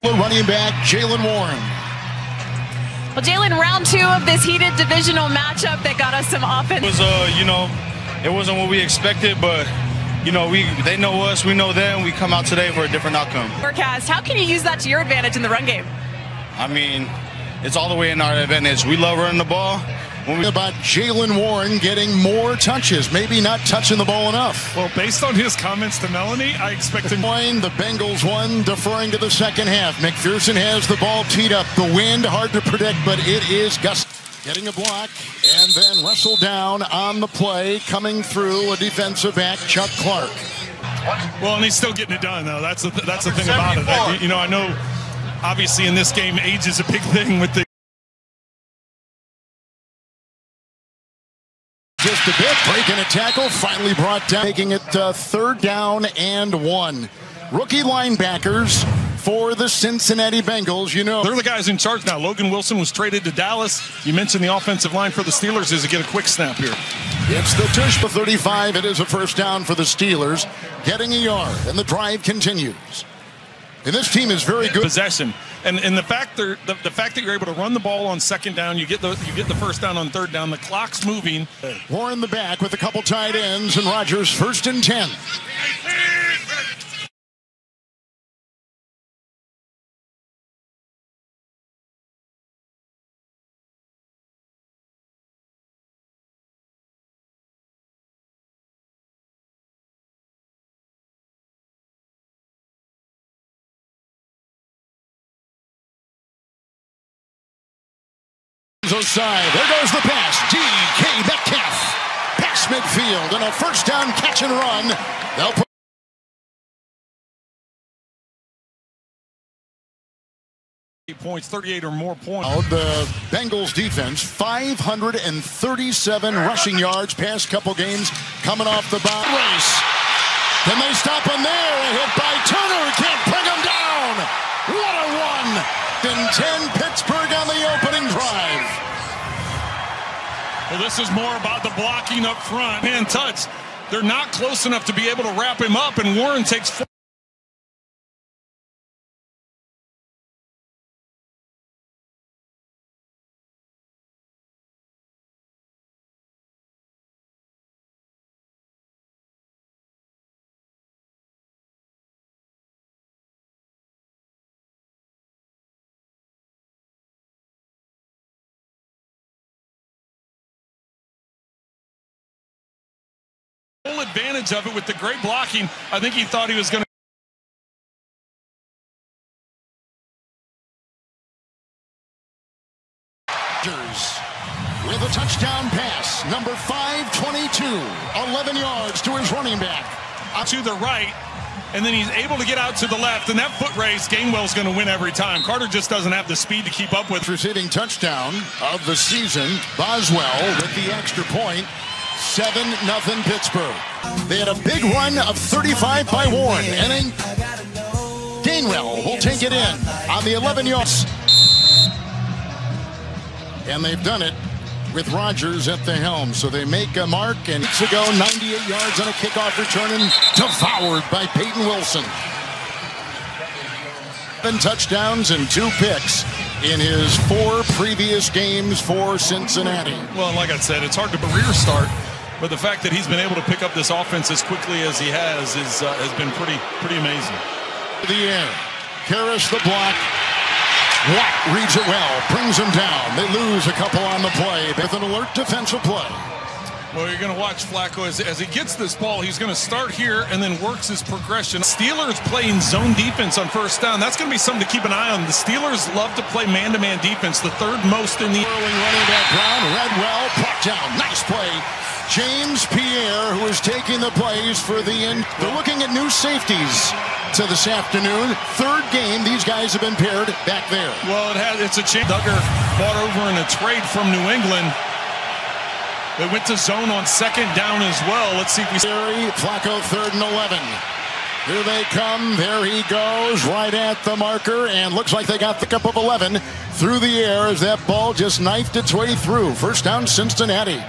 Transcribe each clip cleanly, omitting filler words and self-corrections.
Running back Jaylen Warren. Well, Jaylen, round 2 of this heated divisional matchup that got us some offense. It was, it wasn't what we expected, but they know us, we know them. We come out today for a different outcome. Forecast. How can you use that to your advantage in the run game? I mean, it's all the way in our advantage. We love running the ball. About Jaylen Warren getting more touches, maybe not touching the ball enough. Well, based on his comments to Melanie, I expect him. The Bengals won, deferring to the second half. McPherson has the ball teed up. The wind, hard to predict, but it is gusty. Getting a block, and then wrestled down on the play, coming through a defensive back, Chuck Clark. Well, and he's still getting it done, though. That's the thing about it. I know, obviously, in this game, age is a big thing with the. Just a bit, breaking a tackle, finally brought down, making it 3rd down and 1. Rookie linebackers for the Cincinnati Bengals, They're the guys in charge now. Logan Wilson was traded to Dallas. You mentioned the offensive line for the Steelers. Does it get a quick snap here? It's the tush for 35. It is a first down for the Steelers, getting a yard, and the drive continues. And this team is very good. Possession. And the fact that you're able to run the ball on 2nd down, you get the first down on 3rd down. The clock's moving. Warren the back with a couple tight ends, and Rodgers 1st and 10. Side. There goes the pass. D.K. Metcalf. Pass midfield and a first down catch and run. They'll put points, 38 or more points. The Bengals defense, 537 rushing yards past couple games, coming off the bottom race. Can they stop him there? A hit by Turner. Can't bring him down. What a run. In 10, Pittsburgh on the opening drive. Well, this is more about the blocking up front. Hand touch. They're not close enough to be able to wrap him up, and Warren takes 4. Full advantage of it with the great blocking. I think he thought he was going to. With a touchdown pass, number 522, 11 yards to his running back. To the right, and then he's able to get out to the left, and that foot race, Gainwell's going to win every time. Carter just doesn't have the speed to keep up with. Receiving touchdown of the season, Boswell with the extra point. 7-0 Pittsburgh. They had a big run of 35 by Warren, and then Gainwell will take it in on the 11 yards. And they've done it with Rodgers at the helm. So they make a mark, and weeks ago, 98 yards on a kickoff return and devoured by Peyton Wilson. 7 touchdowns and 2 picks in his 4 previous games for Cincinnati. Well, like I said, it's hard to career start, but the fact that he's been able to pick up this offense as quickly as he has been pretty amazing. The air, Karras the block. Watt reads it well, brings him down. They lose a couple on the play with an alert defensive play. Well, you're going to watch Flacco as he gets this ball. He's going to start here and then works his progression. Steelers playing zone defense on first down. That's going to be something to keep an eye on. The Steelers love to play man-to-man defense, the 3rd most in the. Running back Brown, Redwell, brought down. Nice play. James Pierre, who is taking the plays for the end. They're looking at new safeties to this afternoon. 3rd game, these guys have been paired back there. Well, it's a chance. Duggar bought over in a trade from New England. They went to zone on 2nd down as well. Let's see if we. Flacco 3rd and 11. Here they come. There he goes, right at the marker, and looks like they got the cup of 11 through the air as that ball just knifed its way through. First down, Cincinnati.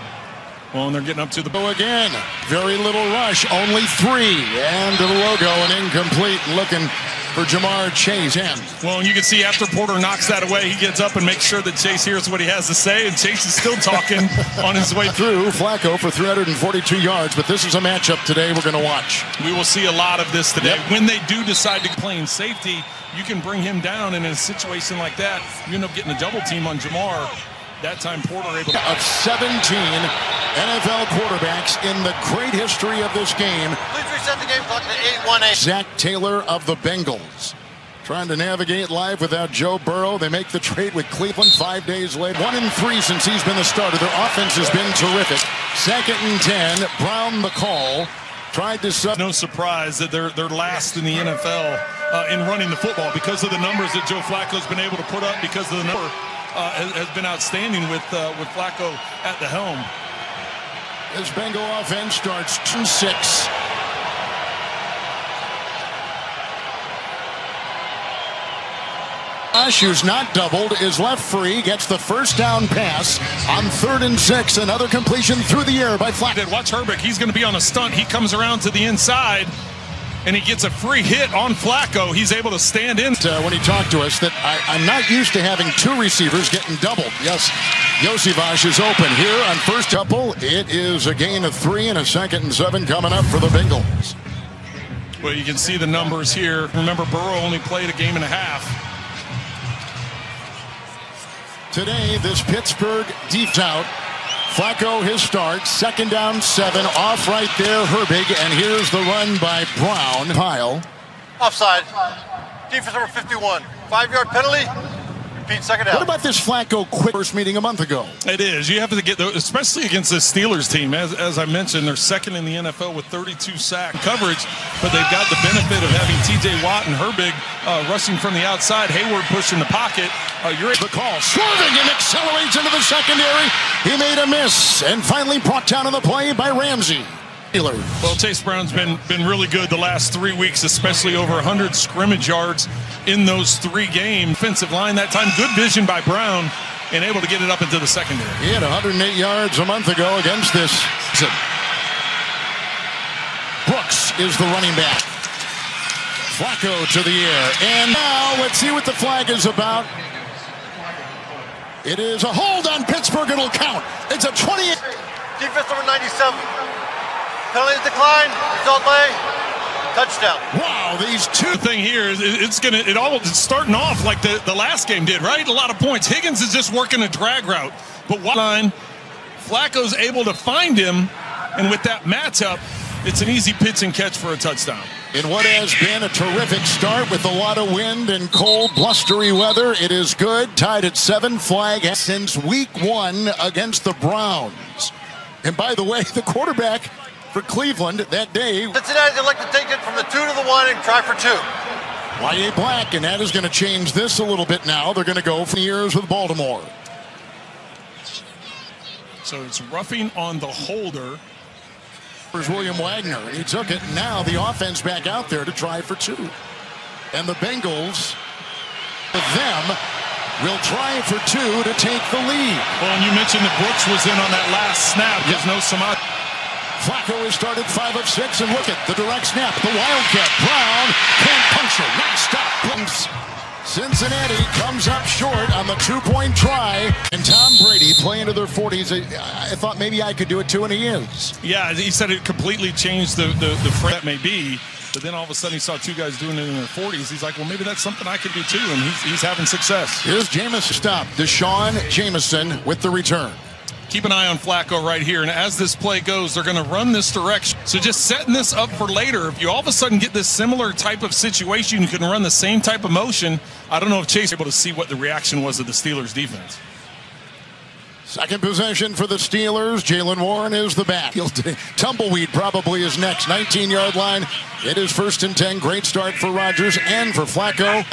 Well, and they're getting up to the bow again. Very little rush, only 3. And to the logo, and incomplete. Looking for Jamar Chase. Well, and you can see after Porter knocks that away, he gets up and makes sure that Chase hears what he has to say, and Chase is still talking on his way through. Flacco for 342 yards, but this is a matchup today we're going to watch. We will see a lot of this today. When they do decide to play in safety, you can bring him down, and in a situation like that, you end up getting a double team on Jamar. That time Porter able to... Of 17 NFL quarterbacks in the great history of this game. Please reset the game clock to 8-1-8. Zach Taylor of the Bengals trying to navigate live without Joe Burrow. They make the trade with Cleveland 5 days later. 1-3 since he's been the starter. Their offense has been terrific. 2nd and 10. Brown the call. Tried to sub. No surprise that they're last in the NFL in running the football because of the numbers that Joe Flacco's been able to put up, because of the number has been outstanding with Flacco at the helm. This Bengal offense starts 2-6. Josh, who's not doubled, is left free, gets the first down pass on 3rd and 6. Another completion through the air by Flacco. Watch Herbig. He's going to be on a stunt. He comes around to the inside, and he gets a free hit on Flacco. He's able to stand in. When he talked to us, that I'm not used to having 2 receivers getting doubled. Yes, Josivas is open here on first couple. It is a gain of 3 and a 2nd and 7 coming up for the Bengals. Well, you can see the numbers here. Remember, Burrow only played a game and a half. Today, this Pittsburgh deep out. Flacco, his start, 2nd down 7, off right there, Herbig, and here's the run by Brown. Pile. Offside. Defense number 51. 5-yard penalty. Repeat, 2nd down. What about this Flacco quick first meeting a month ago? It is. You have to get, especially against the Steelers team. As I mentioned, they're 2nd in the NFL with 32 sack coverage, but they've got the benefit of having T.J. Watt and Herbig rushing from the outside. Hayward pushing the pocket. You're the call, swerving and accelerates into the secondary. He made a miss and finally brought down on the play by Ramsey. Well, Chase Brown's been really good the last 3 weeks, especially over 100 scrimmage yards in those 3 games. Offensive line that time, good vision by Brown, and able to get it up into the secondary. He had 108 yards a month ago against this. Brooks is the running back. Flacco to the air, and now let's see what the flag is about. It is a hold on Pittsburgh. It'll count. It's a 28. Defense number 97. Penalty decline. Result lay. Touchdown. Wow, these two. The thing here is it's starting off like the last game did, right? A lot of points. Higgins is just working a drag route, but line, Flacco's able to find him, and with that matchup, it's an easy pitch and catch for a touchdown. In what has been a terrific start with a lot of wind and cold, blustery weather, it is good. Tied at 7, flag since week 1 against the Browns. And by the way, the quarterback for Cleveland that day. Cincinnati, they'd like to take it from the 2 to the 1 and try for 2. Y.A. Black, and that is going to change this a little bit now. They're going to go for the years with Baltimore. So it's roughing on the holder. There's William Wagner, and he took it. Now the offense back out there to try for 2. And the Bengals, with them, will try for 2 to take the lead. Well, and you mentioned that Brooks was in on that last snap. There's no Samad. Flacco has started 5 of 6, and look at the direct snap. The Wildcat, Brown, can't puncture, nice stop. Cincinnati comes up short on the 2-point try, and Tom Brady playing to their 40s. I thought maybe I could do it too, and he is. Yeah, he said it completely changed the frame that may be, but then all of a sudden he saw 2 guys doing it in their 40s. He's like, well, maybe that's something I could do too, and he's having success. Here's Jameson. Stop. Deshaun Jameson with the return. Keep an eye on Flacco right here, and as this play goes, they're going to run this direction. So just setting this up for later. If you all of a sudden get this similar type of situation, you can run the same type of motion. I don't know if Chase was able to see what the reaction was of the Steelers defense. Second possession for the Steelers. Jaylen Warren is the back. Tumbleweed probably is next. 19-yard line. It is 1st and 10. Great start for Rodgers and for Flacco.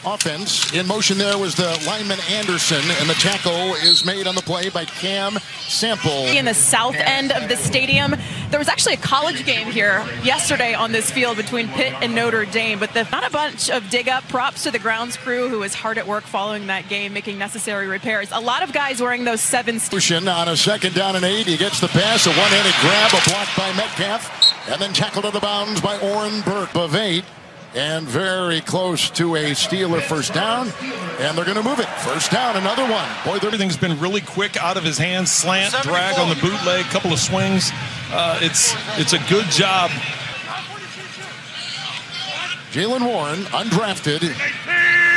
Offense. In motion there was the lineman Anderson, and the tackle is made on the play by Cam Sample. In the south end of the stadium, there was actually a college game here yesterday on this field between Pitt and Notre Dame, but not a bunch of dig-up. Props to the grounds crew who was hard at work following that game, making necessary repairs. A lot of guys wearing those 7. On a 2nd down and 8, he gets the pass, a one-handed grab, a block by Metcalf, and then tackled out of bounds by Oren Burke of 8. and very close to a Steeler first down, and they're going to move it. First down, another one. Boy, everything's been really quick out of his hands. Slant, drag on the bootleg, couple of swings. It's a good job. Jaylen Warren, undrafted,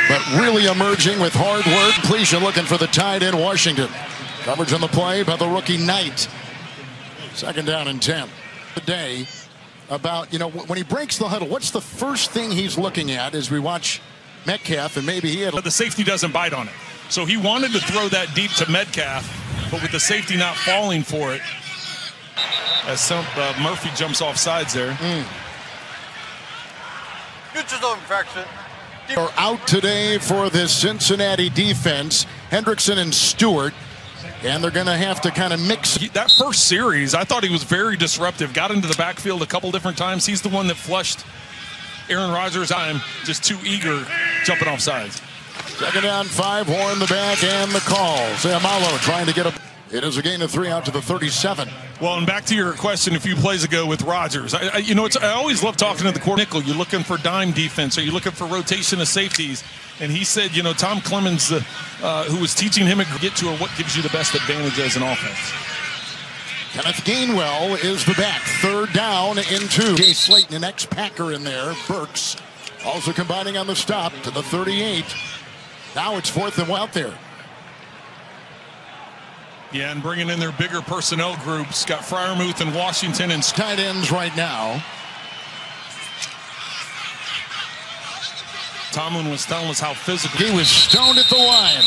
but really emerging with hard work. Completion looking for the tight end, Washington. Coverage on the play by the rookie Knight. Second down and 10. Today, about, when he breaks the huddle, what's the first thing he's looking at as we watch Metcalf, and maybe he had... But the safety doesn't bite on it. So he wanted to throw that deep to Metcalf, but with the safety not falling for it, as Murphy jumps off sides there. Neutral zone infraction. Are out today for this Cincinnati defense, Hendrickson and Stewart, and they're going to have to kind of mix. That first series, I thought he was very disruptive. Got into the backfield a couple different times. He's the one that flushed Aaron Rodgers. I'm just too eager jumping off sides. Second down, 5, Warren the back, and the call. Amalo trying to get a... It is a gain of 3 out to the 37. Well, and back to your question a few plays ago with Rodgers. I always love talking to the quarterback. Nickel, you're looking for dime defense, or you're looking for rotation of safeties. And he said, Tom Clemens, who was teaching him to get to her, what gives you the best advantage as an offense. Kenneth Gainwell is the back. Third down and 2. Jay Slayton, an ex-Packer in there. Burks also combining on the stop to the 38. Now it's 4th and out there. Yeah, and bringing in their bigger personnel groups. Got Freiermuth and Washington and tight ends right now. Tomlin was telling us how physical. He was stoned at the line.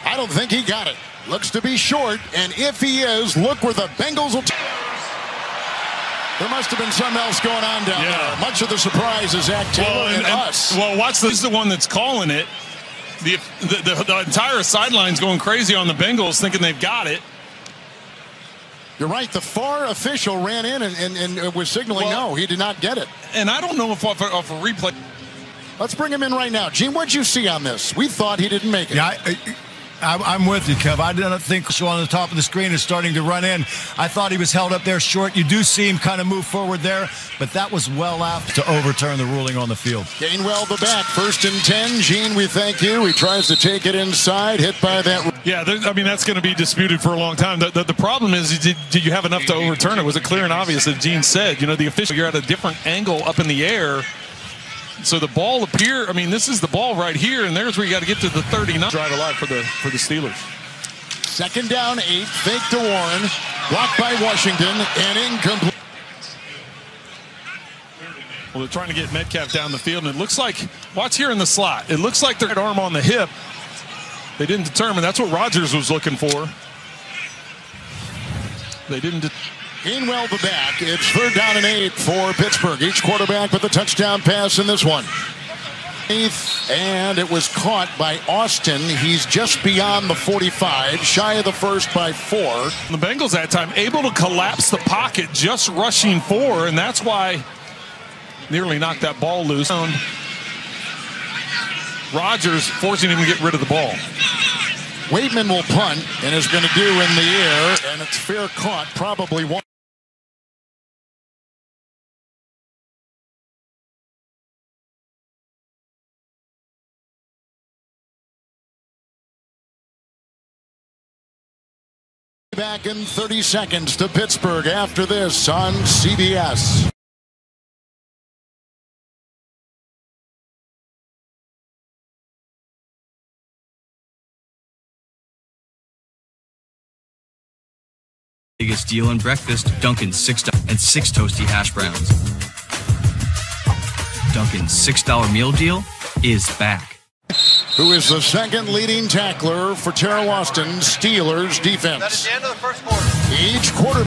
I don't think he got it. Looks to be short, and if he is, look where the Bengals will... There must have been something else going on down there. Much of the surprise is Zach Taylor and us. Well, watch this. This is the one that's calling it. The entire sideline's going crazy on the Bengals, thinking they've got it. You're right. The FAR official ran in and was signaling no, he did not get it. And I don't know if off a replay. Let's bring him in right now. Gene, what'd you see on this? We thought he didn't make it. Yeah, I'm with you, Kev. I didn't think so. On the top of the screen is starting to run in. I thought he was held up there short. You do see him kind of move forward there, but that was well after to overturn the ruling on the field. Gainwell the back. 1st and 10. Gene, we thank you. He tries to take it inside. Hit by that. Yeah, that's going to be disputed for a long time. The problem is, did you have enough to overturn it? Was it clear and obvious, as Gene said? The official, you're at a different angle up in the air. So the ball appear. This is the ball right here, and there's where you got to get to the 39. Drive alive for the Steelers. Second down, 8. Fake to Warren. Blocked by Washington and incomplete. Well, they're trying to get Metcalf down the field, and it looks like, watch here in the slot. It looks like their arm on the hip. They didn't determine. That's what Rodgers was looking for. They didn't. Gainwell the back. It's 3rd down and 8 for Pittsburgh. Each quarterback with a touchdown pass in this one. 8th, and it was caught by Austin. He's just beyond the 45, shy of the first by 4. The Bengals that time able to collapse the pocket, just rushing 4, and that's why nearly knocked that ball loose. Rodgers forcing him to get rid of the ball. Waitman will punt and is going to do in the air, and it's fair caught, probably one. Back in 30 seconds to Pittsburgh after this on CBS. Biggest deal in breakfast, Dunkin's $6 and 6 toasty hash browns. Dunkin's $6 meal deal is back. Who is the second leading tackler for Terrell Austin's Steelers defense. That is the end of the first quarter. Each quarter.